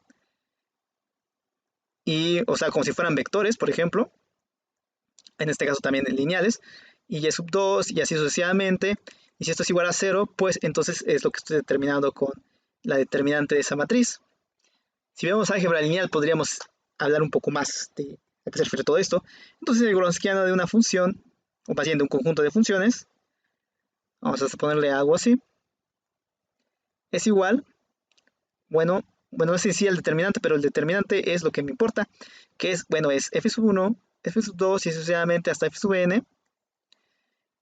y, o sea, como si fueran vectores, por ejemplo, en este caso también lineales, y y sub 2 y así sucesivamente. Y si esto es igual a 0, pues entonces es lo que estoy determinando con la determinante de esa matriz. Si vemos álgebra lineal, podríamos hablar un poco más de a qué se refiere todo esto. Entonces el Gronskiano de una función, o más bien de un conjunto de funciones, vamos a ponerle algo así, es igual, bueno, no sé si el determinante, pero el determinante es lo que me importa, que es, bueno, es f sub 1, f sub 2 y sucesivamente hasta f sub n,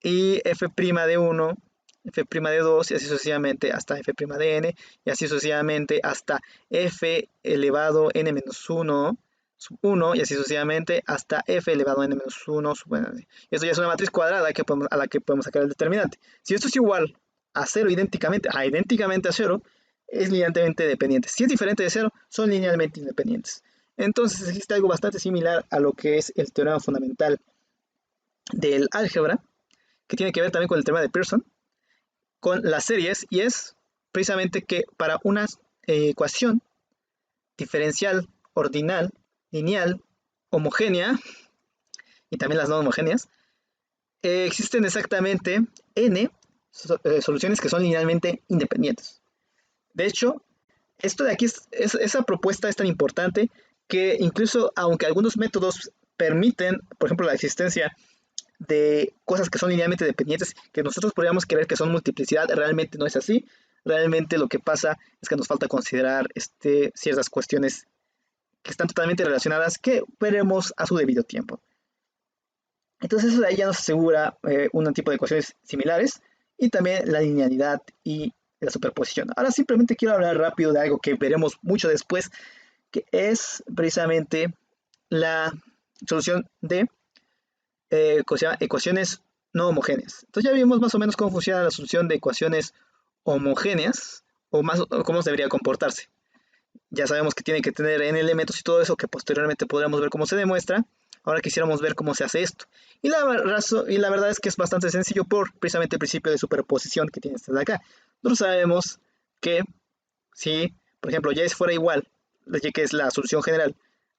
y f' de 1, f' de 2 y así sucesivamente hasta f' de n y así sucesivamente hasta f elevado n menos 1 sub 1 y así sucesivamente hasta f elevado a n menos 1 sub n. Esto ya es una matriz cuadrada a la que podemos sacar el determinante. Si esto es igual a 0 idénticamente a 0, es linealmente dependiente. Si es diferente de 0, son linealmente independientes. Entonces existe algo bastante similar a lo que es el teorema fundamental del álgebra, que tiene que ver también con el tema de Pearson, con las series, y es precisamente que para una ecuación diferencial, ordinal, lineal, homogénea, y también las no homogéneas, existen exactamente n soluciones que son linealmente independientes. De hecho, esto de aquí esa propuesta es tan importante que incluso aunque algunos métodos permiten, por ejemplo, la existencia de cosas que son linealmente dependientes, que nosotros podríamos creer que son multiplicidad, realmente no es así. Realmente lo que pasa es que nos falta considerar ciertas cuestiones que están totalmente relacionadas que veremos a su debido tiempo. Entonces eso de ahí ya nos asegura un tipo de ecuaciones similares y también la linealidad y la superposición. Ahora simplemente quiero hablar rápido de algo que veremos mucho después, que es precisamente la solución de ecuaciones no homogéneas. Entonces ya vimos más o menos cómo funciona la solución de ecuaciones homogéneas, o más cómo debería comportarse. Ya sabemos que tiene que tener n elementos y todo eso, que posteriormente podremos ver cómo se demuestra. Ahora quisiéramos ver cómo se hace esto. Y la verdad es que es bastante sencillo por precisamente el principio de superposición que tiene este de acá. Nosotros sabemos que si, por ejemplo, y fuera igual, y que es la solución general,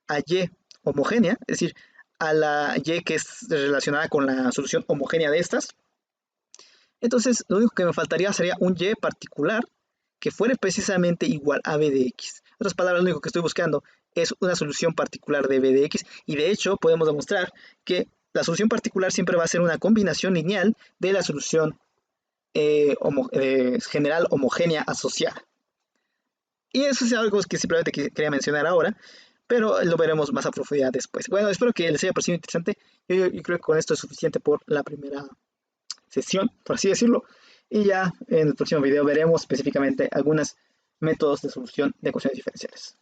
a y homogénea, es decir, a la y que es relacionada con la solución homogénea de estas, entonces lo único que me faltaría sería un y particular que fuera precisamente igual a b de x. En otras palabras, lo único que estoy buscando es una solución particular de b de x, y de hecho podemos demostrar que la solución particular siempre va a ser una combinación lineal de la solución general homogénea asociada. Y eso es algo que simplemente quería mencionar ahora, pero lo veremos más a profundidad después. Bueno, espero que les haya parecido interesante. Yo creo que con esto es suficiente por la primera sesión, por así decirlo. Y ya en el próximo video veremos específicamente algunos métodos de solución de ecuaciones diferenciales.